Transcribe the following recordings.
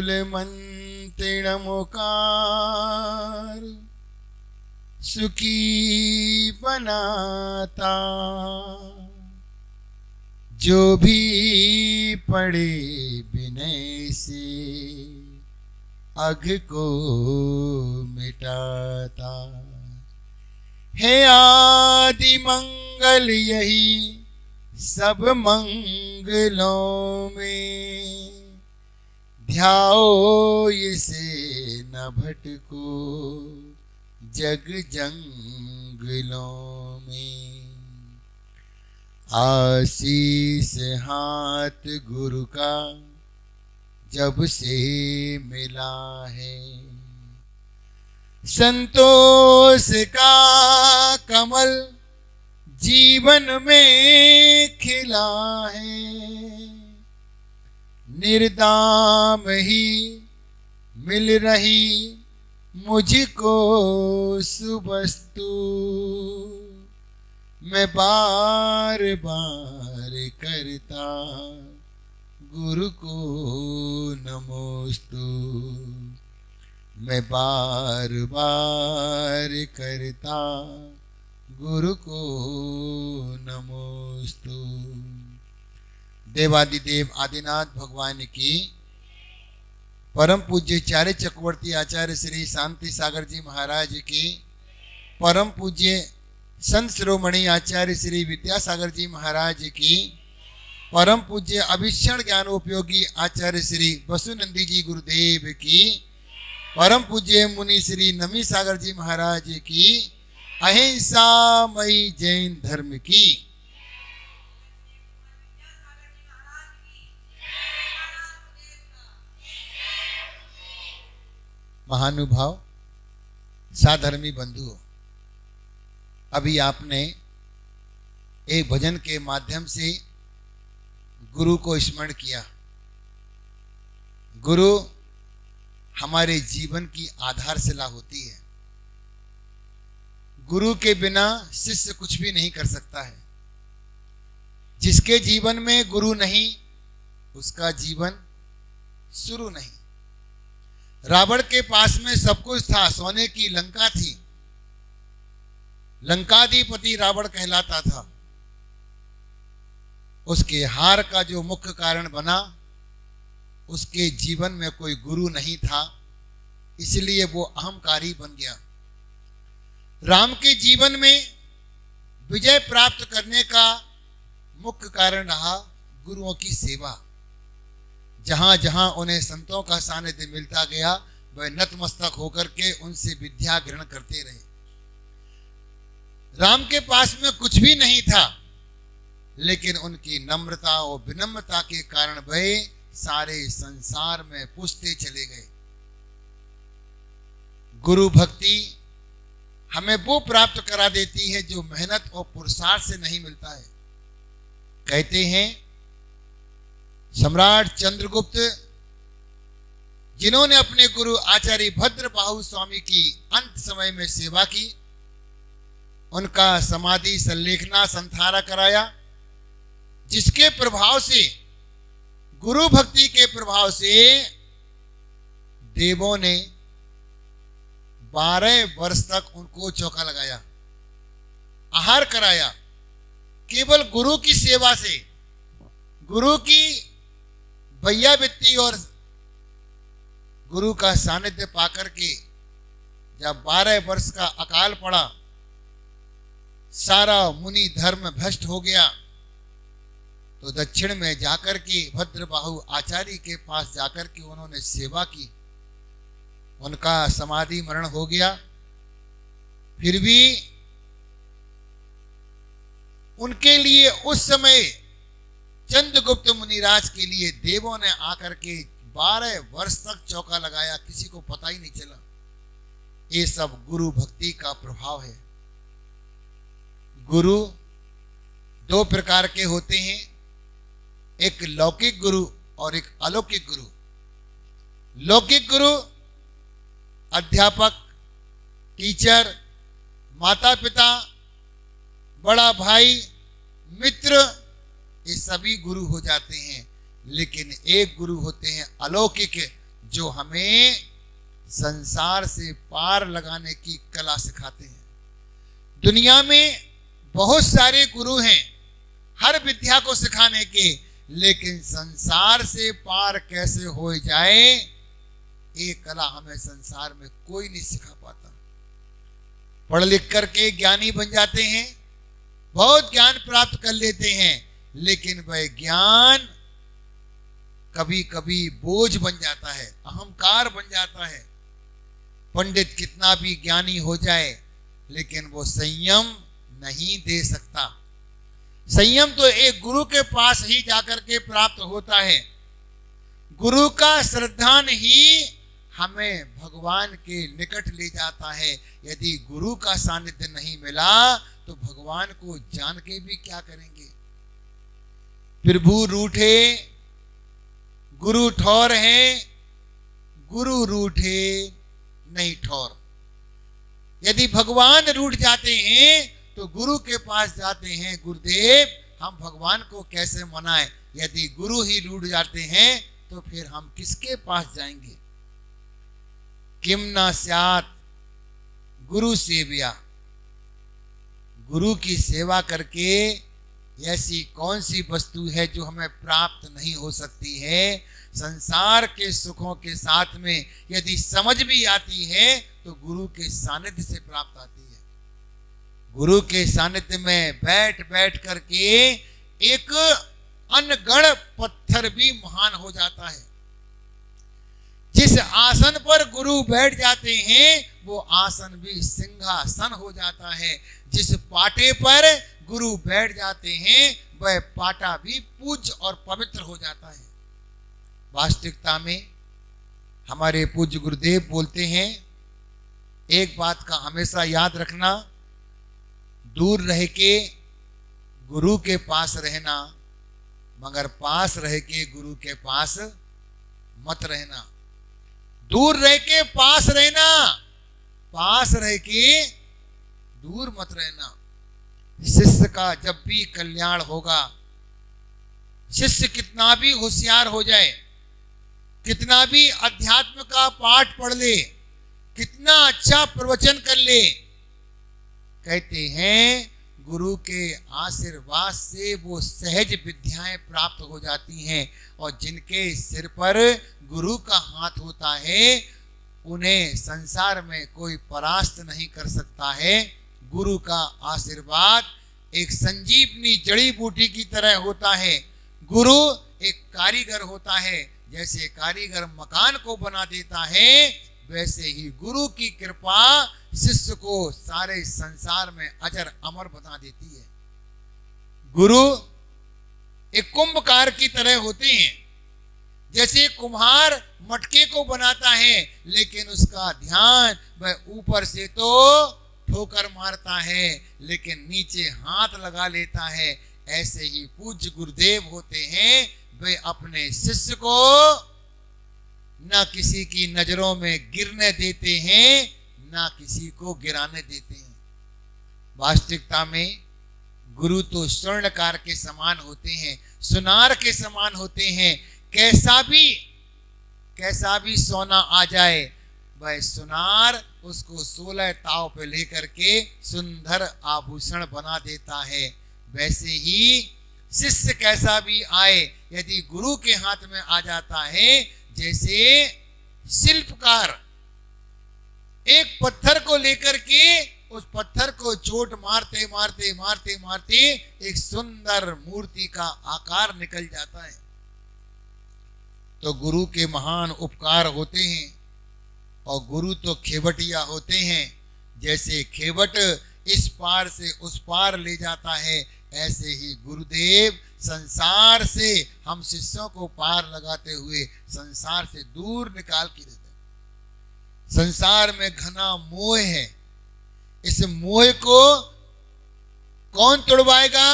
मूल मंत्रिण मुकार सुखी बनाता। जो भी पढ़े विनय से अघ को मिटाता। है आदि मंगल यही सब मंगलों में। ध्याओ इसे न भटको जग जंगलों में। आशीष हाथ गुरु का जब से मिला है। संतोष का कमल जीवन में खिला है। निर्दाम ही मिल रही मुझको सुवस्तु। मैं बार बार करता गुरु को नमोस्तु। मैं बार बार करता गुरु को नमोस्तु। देवादिदेव आदिनाथ भगवान की परम पूज्य चार्य चक्रवर्ती आचार्य श्री शांति सागर जी महाराज की परम पूज्य संत शिरोमणि आचार्य श्री विद्यासागर जी महाराज की परम पूज्य अभिषण ज्ञानोपयोगी आचार्य श्री वसुनंदी जी गुरुदेव की परम पूज्य मुनि श्री नमी सागर जी महाराज की अहिंसामयी जैन धर्म की महानुभाव साधर्मी बंधुओं, अभी आपने एक भजन के माध्यम से गुरु को स्मरण किया। गुरु हमारे जीवन की आधारशिला होती है। गुरु के बिना शिष्य कुछ भी नहीं कर सकता है। जिसके जीवन में गुरु नहीं उसका जीवन शुरू नहीं। रावण के पास में सब कुछ था, सोने की लंका थी, लंकाधिपति रावण कहलाता था। उसके हार का जो मुख्य कारण बना, उसके जीवन में कोई गुरु नहीं था, इसलिए वो अहंकारी बन गया। राम के जीवन में विजय प्राप्त करने का मुख्य कारण रहा गुरुओं की सेवा। जहां जहां उन्हें संतों का सानिध्य मिलता गया, वह नतमस्तक होकर के उनसे विद्या ग्रहण करते रहे। राम के पास में कुछ भी नहीं था, लेकिन उनकी नम्रता और विनम्रता के कारण वह सारे संसार में पूछते चले गए। गुरु भक्ति हमें वो प्राप्त करा देती है जो मेहनत और पुरुषार्थ से नहीं मिलता है। कहते हैं सम्राट चंद्रगुप्त, जिन्होंने अपने गुरु आचार्य भद्रबाहु स्वामी की अंत समय में सेवा की, उनका समाधि संलेखना संथारा कराया, जिसके प्रभाव से, गुरु भक्ति के प्रभाव से देवों ने 12 वर्ष तक उनको चौका लगाया, आहार कराया। केवल गुरु की सेवा से, गुरु की भैयावित्ती और गुरु का सानिध्य पाकर के जब 12 वर्ष का अकाल पड़ा, सारा मुनि धर्म भ्रष्ट हो गया, तो दक्षिण में जाकर के भद्रबाहु आचार्य के पास जाकर के उन्होंने सेवा की। उनका समाधि मरण हो गया, फिर भी उनके लिए उस समय चंद्रगुप्त मुनिराज के लिए देवों ने आकर के 12 वर्ष तक चौका लगाया, किसी को पता ही नहीं चला। ये सब गुरु भक्ति का प्रभाव है। गुरु 2 प्रकार के होते हैं, एक लौकिक गुरु और एक अलौकिक गुरु। लौकिक गुरु अध्यापक, टीचर, माता पिता, बड़ा भाई, मित्र, ये सभी गुरु हो जाते हैं। लेकिन एक गुरु होते हैं अलौकिक, जो हमें संसार से पार लगाने की कला सिखाते हैं। दुनिया में बहुत सारे गुरु हैं हर विद्या को सिखाने के, लेकिन संसार से पार कैसे हो जाए ये कला हमें संसार में कोई नहीं सिखा पाता। पढ़ लिख करके ज्ञानी बन जाते हैं, बहुत ज्ञान प्राप्त कर लेते हैं, लेकिन वह ज्ञान कभी कभी बोझ बन जाता है, अहंकार बन जाता है। पंडित कितना भी ज्ञानी हो जाए लेकिन वो संयम नहीं दे सकता। संयम तो एक गुरु के पास ही जाकर के प्राप्त होता है। गुरु का श्रद्धान ही हमें भगवान के निकट ले जाता है। यदि गुरु का सानिध्य नहीं मिला तो भगवान को जान के भी क्या करेंगे। प्रभु रूठे गुरु ठौर है, गुरु रूठे नहीं ठौर। यदि भगवान रूठ जाते हैं तो गुरु के पास जाते हैं, गुरुदेव हम भगवान को कैसे मनाएं। यदि गुरु ही रूठ जाते हैं तो फिर हम किसके पास जाएंगे। किम ना स्यात् गुरु सेव्या, गुरु की सेवा करके ऐसी कौन सी वस्तु है जो हमें प्राप्त नहीं हो सकती है। संसार के सुखों के साथ में यदि समझ भी आती है तो गुरु के सानिध्य से प्राप्त आती है। गुरु के सानिध्य में बैठ बैठ करके एक अनगढ़ पत्थर भी महान हो जाता है। जिस आसन पर गुरु बैठ जाते हैं वो आसन भी सिंहासन हो जाता है। जिस पाटे पर गुरु बैठ जाते हैं वह पाटा भी पूज्य और पवित्र हो जाता है। वास्तविकता में हमारे पूज्य गुरुदेव बोलते हैं, एक बात का हमेशा याद रखना, दूर रह के गुरु के पास रहना मगर पास रह के गुरु के पास मत रहना। दूर रह के पास रहना, पास रह के दूर मत रहना। शिष्य का जब भी कल्याण होगा, शिष्य कितना भी होशियार हो जाए, कितना भी अध्यात्म का पाठ पढ़ ले, कितना अच्छा प्रवचन कर ले, कहते हैं गुरु के आशीर्वाद से वो सहज विद्याएं प्राप्त हो जाती हैं। और जिनके सिर पर गुरु का हाथ होता है उन्हें संसार में कोई परास्त नहीं कर सकता है। गुरु का आशीर्वाद एक संजीवनी जड़ी बूटी की तरह होता है। गुरु एक कारीगर होता है, जैसे कारीगर मकान को बना देता है वैसे ही गुरु की कृपा शिष्य को सारे संसार में अजर अमर बना देती है। गुरु एक कुंभकार की तरह होते हैं। जैसे कुम्हार मटके को बनाता है लेकिन उसका ध्यान वह ऊपर से तो ठोकर मारता है लेकिन नीचे हाथ लगा लेता है। ऐसे ही पूज्य गुरुदेव होते हैं, वे अपने शिष्य को न किसी की नजरों में गिरने देते हैं न किसी को गिराने देते हैं। वास्तविकता में गुरु तो स्वर्णकार के समान होते हैं, सुनार के समान होते हैं। कैसा भी सोना आ जाए वह सुनार उसको 16 ताव पे लेकर के सुंदर आभूषण बना देता है। वैसे ही शिष्य कैसा भी आए यदि गुरु के हाथ में आ जाता है, जैसे शिल्पकार एक पत्थर को लेकर के उस पत्थर को चोट मारते मारते मारते मारते एक सुंदर मूर्ति का आकार निकल जाता है। तो गुरु के महान उपकार होते हैं और गुरु तो खेवटिया होते हैं। जैसे खेवट इस पार से उस पार ले जाता है, ऐसे ही गुरुदेव संसार से हम शिष्यों को पार लगाते हुए संसार से दूर निकाल के देते हैं। संसार में घना मोह है, इस मोह को कौन तोड़वाएगा?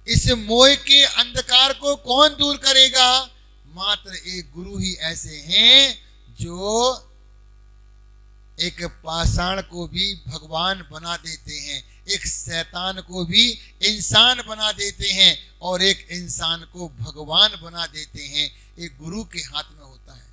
इस मोह के अंधकार को कौन दूर करेगा? मात्र एक गुरु ही ऐसे हैं जो एक पाषाण को भी भगवान बना देते हैं, एक शैतान को भी इंसान बना देते हैं। और एक इंसान को भगवान बना देते हैं, एक गुरु के हाथ में होता है।